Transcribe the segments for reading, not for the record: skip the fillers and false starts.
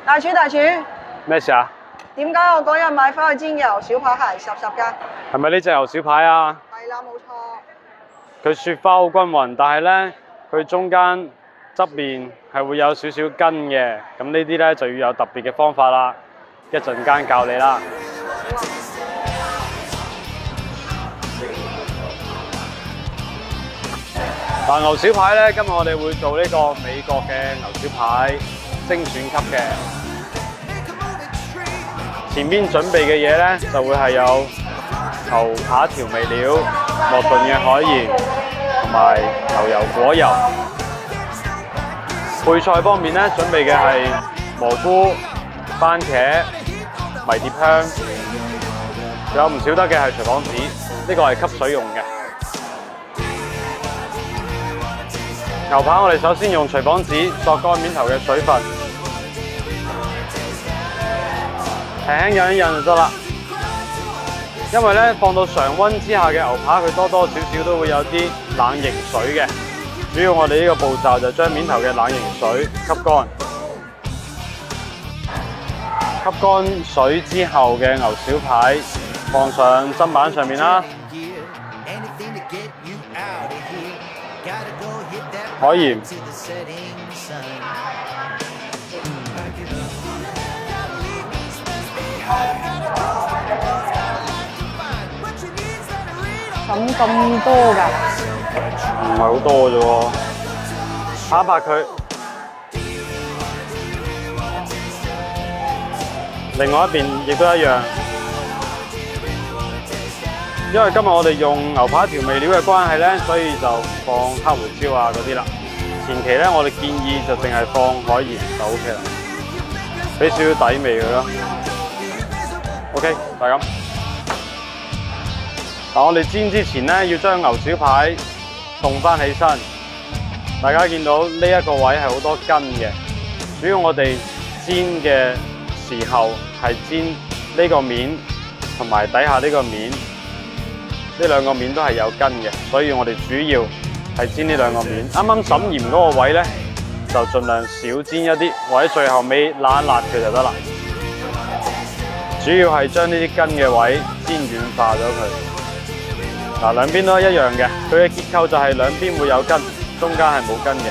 大廚，咩事啊？點解我嗰日買翻去煎嘅牛小排係濕濕㗎？係咪呢隻牛小排啊？係啦，冇錯。佢雪花好均勻，但係咧佢中間側面係會有少少筋嘅，咁呢啲咧就要有特別嘅方法啦。一陣間教你啦。嗱，牛小排咧，今日我哋會做呢個美國嘅牛小排精選級嘅。前邊準備嘅嘢咧，就會係有牛扒調味料、莫頓嘅海鹽同埋牛油果油。配菜方面咧，準備嘅係蘑菇、番茄、迷迭香，仲有唔少得嘅係廚房紙，呢個係吸水用嘅。牛扒我哋首先用廚房紙索乾面頭嘅水分，輕輕印一印就得啦。因為咧放到常溫之下嘅牛扒，佢多多少少都會有啲冷凝水嘅。主要我哋呢個步驟就將面頭嘅冷凝水吸乾。吸乾水之後嘅牛小排放上砧板上面啦。海鹽、咁多㗎？唔係好多啫喎，拍一拍佢。另外一邊亦都一樣，因為今日我哋用牛扒調味料嘅關係咧，所以就放黑胡椒啊嗰啲啦。前期咧，我哋建議就淨係放海鹽就 OK 啦，俾少少底味佢咯。OK，就係咁。嗱，我哋煎之前咧，要將牛小排凍翻起身。大家見到呢一個位係好多筋嘅，主要我哋煎嘅時候係煎呢個面同埋底下呢個面，呢兩個面都係有筋嘅，所以我哋主要係煎呢兩個面。啱啱沈鹽嗰個位咧，就盡量少煎一啲，或者最後尾辣一辣佢就得啦。主要係將呢啲筋嘅位煎軟化咗佢。嗱，兩邊都一樣嘅，佢嘅結構就係兩邊會有筋，中間係冇筋嘅。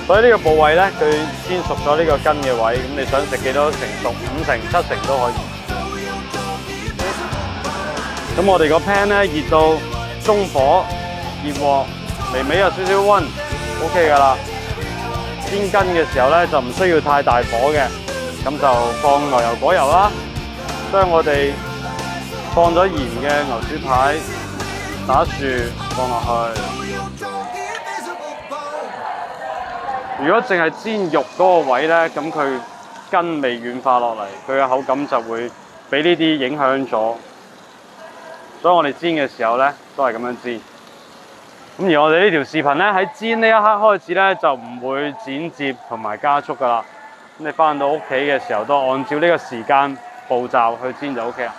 所以呢個部位咧，佢煎熟咗呢個筋嘅位，咁你想食幾多成熟？5成、7成都可以。咁我哋個 pan 咧熱到中火，熱鑊，微微有少少溫 ，OK 㗎啦。煎筋嘅時候咧就唔需要太大火嘅，咁就放牛油果油啦，將我哋放咗鹽嘅牛小排打豎放落去。如果淨係煎肉嗰個位咧，咁佢筋未軟化落嚟，佢嘅口感就會俾呢啲影響咗。所以我哋煎嘅時候咧，都係咁樣煎。咁而我哋呢條視頻咧，喺煎呢一刻開始咧，就唔會剪接同埋加速噶啦。咁你翻到屋企嘅時候，都按照呢個時間步驟去煎就 OK 啦。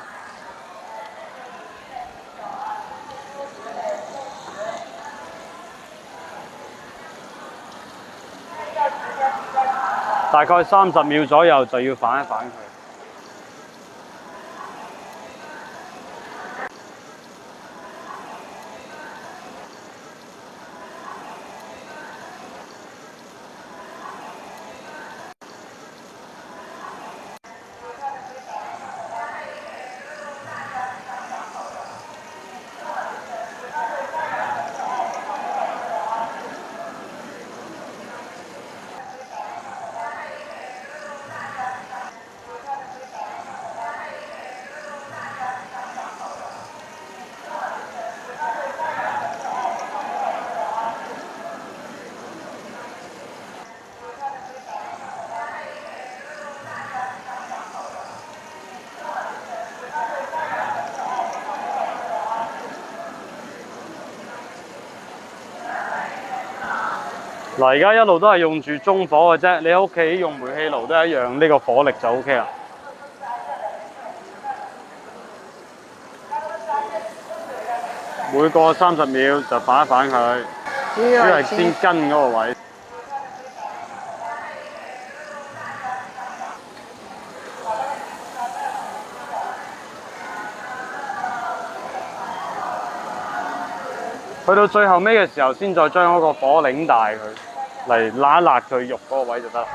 大概30秒左右就要反一反佢。嗱，而家一路都係用住中火嘅啫，你喺屋企用煤氣爐都係一樣，呢個火力就 OK 啦。每個30秒就反一反佢，主要係煎筋嗰個位。去到最後尾嘅時候，先再將嗰個火擰大佢，嚟辣一辣佢肉嗰個位就得啦。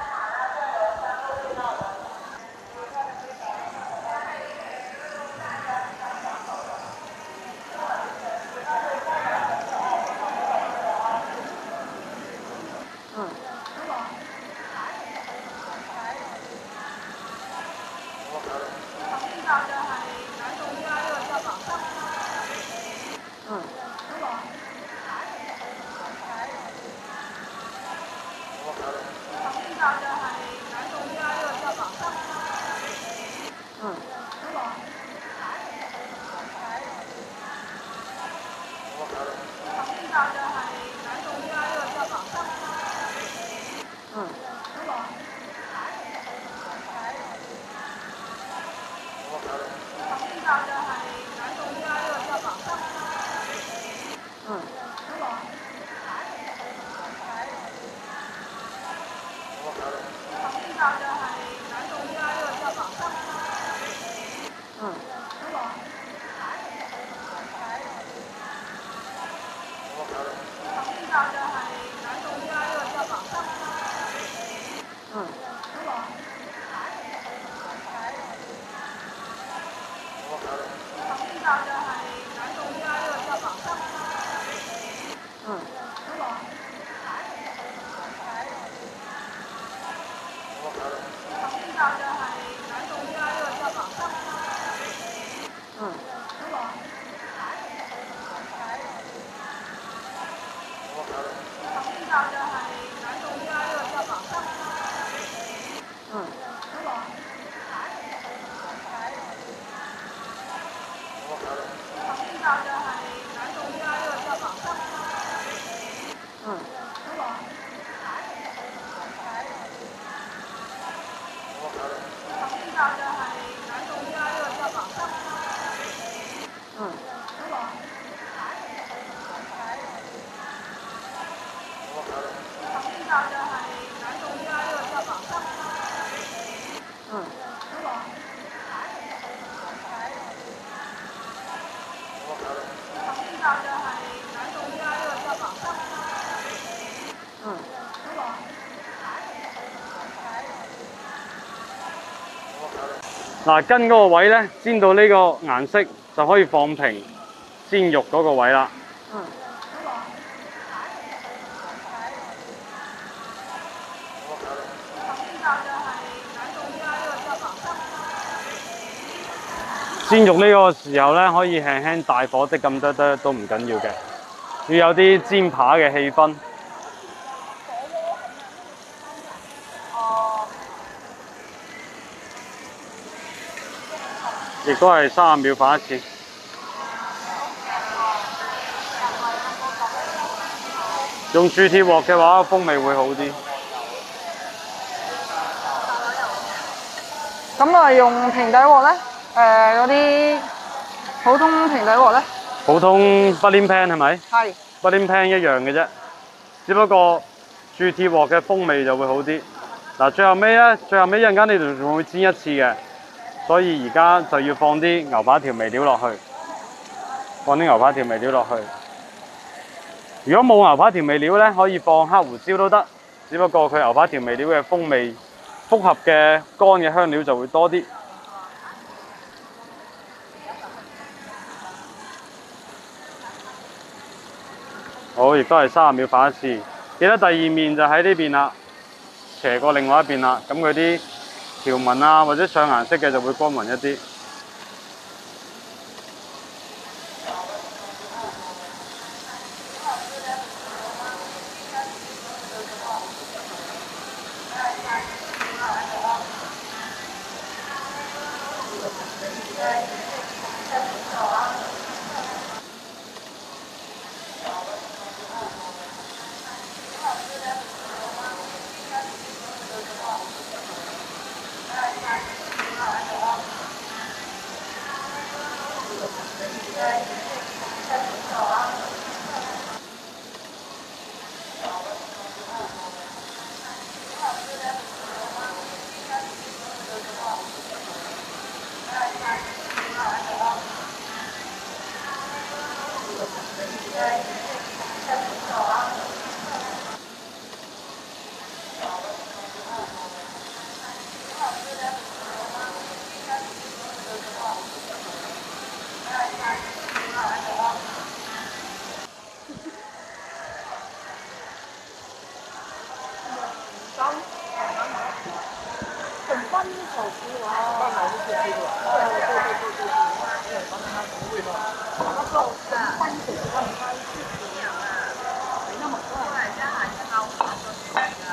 嗱，跟嗰個位咧，煎到呢個顏色就可以放平煎肉嗰個位啦。煎肉呢個時候咧，可以輕輕大火的咁得都唔緊要嘅，要有啲煎扒嘅氣氛。亦都係30秒反一次。用鑄鐵鑊嘅話，風味會好啲。咁啊，用平底鑊咧？嗰啲普通平底鑊咧？普通 Buttling pan 係咪？係。Buttling pan 一樣嘅啫，只不過鑄鐵鑊嘅風味就會好啲。嗱，最後尾咧，一陣間你哋仲會煎一次嘅。所以而家就要放啲牛扒調味料落去，如果冇牛扒調味料咧，可以放黑胡椒都得，只不過佢牛扒調味料嘅風味複合嘅乾嘅香料就會多啲。好，亦都係30秒反一次。記得第二面就喺呢邊啦，斜過另外一邊啦，咁佢啲條紋啊，或者上顏色嘅就會均勻一啲。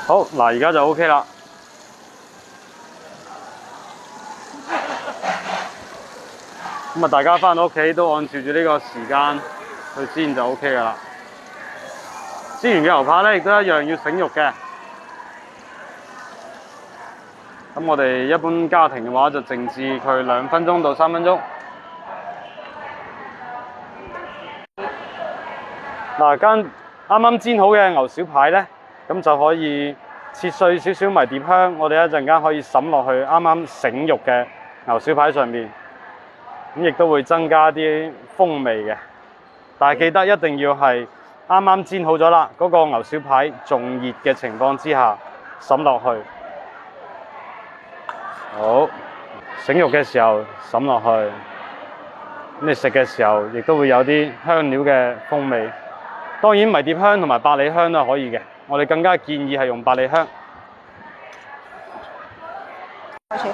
好，嗱，而家就 OK 啦。咁啊，大家翻到屋企都按照住呢個時間去煎就 OK 噶啦。煎完嘅牛扒咧，亦都一樣要醒肉嘅。咁我哋一般家庭嘅話，就靜置佢2分鐘到3分鐘。嗱，啱啱煎好嘅牛小排咧，咁就可以切碎少少迷迭香，我哋一陣間可以揼落去啱啱醒肉嘅牛小排上面，咁亦都會增加啲風味嘅。但係記得一定要係啱啱煎好咗啦，嗰個牛小排仲熱嘅情況之下揼落去。好，醒肉嘅時候揼落去，咁你食嘅時候亦都會有啲香料嘅風味。當然迷迭香同埋百里香都係可以嘅，我哋更加建議係用百里香。開始。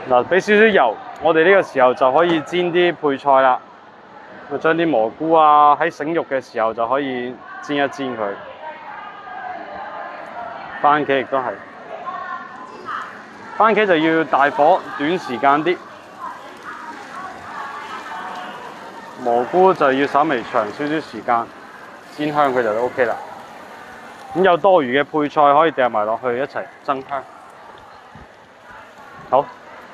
嗱，俾少少油，我哋呢個時候就可以煎啲配菜啦。就將啲蘑菇啊喺醒肉嘅時候就可以煎一煎佢。番茄亦都係，番茄就要大火短時間啲，蘑菇就要稍微長少少時間煎香佢就 OK 啦。咁有多餘嘅配菜可以掟埋落去一齊增香。好，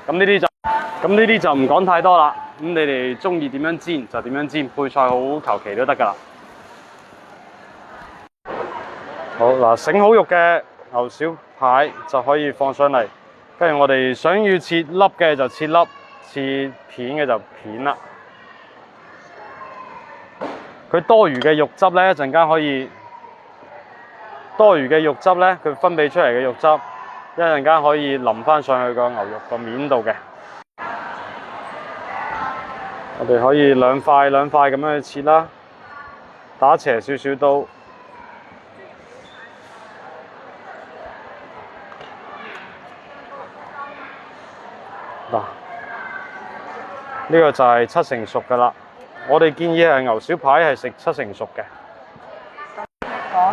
咁呢啲就唔講太多啦。咁你哋中意點樣煎就點樣煎，配菜好求其都得㗎啦。好嗱，醒好肉嘅牛小排就可以放上嚟，跟住我哋想要切粒嘅就切粒，切片嘅就片啦。佢多餘嘅肉汁咧，一陣間可以佢分泌出嚟嘅肉汁，一陣間可以淋翻上去個牛肉個面度嘅。我哋可以兩塊咁樣去切啦，打斜少少刀。嗱，呢個就係7成熟㗎啦。我哋建議係牛小排係食7成熟嘅。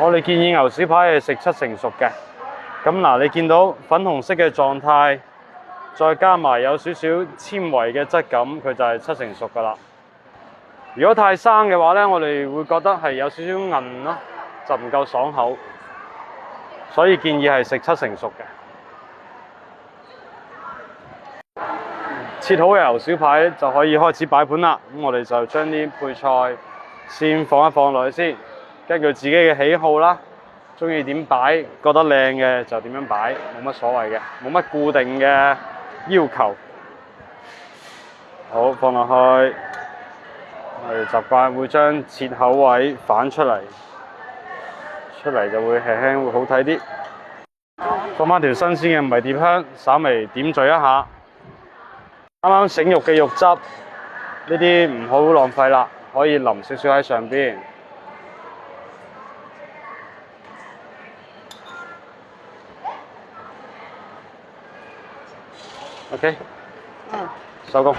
我哋建議牛小排係食7成熟嘅。咁嗱，你見到粉紅色嘅狀態，再加埋有少少纖維嘅質感，佢就係7成熟㗎啦。如果太生嘅話咧，我哋會覺得係有少少韌咯，就唔夠爽口。所以建議係食7成熟嘅。切好嘅牛小排就可以開始擺盤啦。咁我哋就將啲配菜先放一放落去先，根據自己嘅喜好啦，中意點擺，覺得靚嘅就點樣擺，冇乜所謂嘅，冇乜固定嘅要求。好，放落去，我哋習慣會將切口位反出嚟就會輕輕會好睇啲。放翻條新鮮嘅迷迭香，稍微點綴一下。啱啱醒肉嘅肉汁，呢啲唔好浪費啦，可以淋少少喺上邊。OK，收工。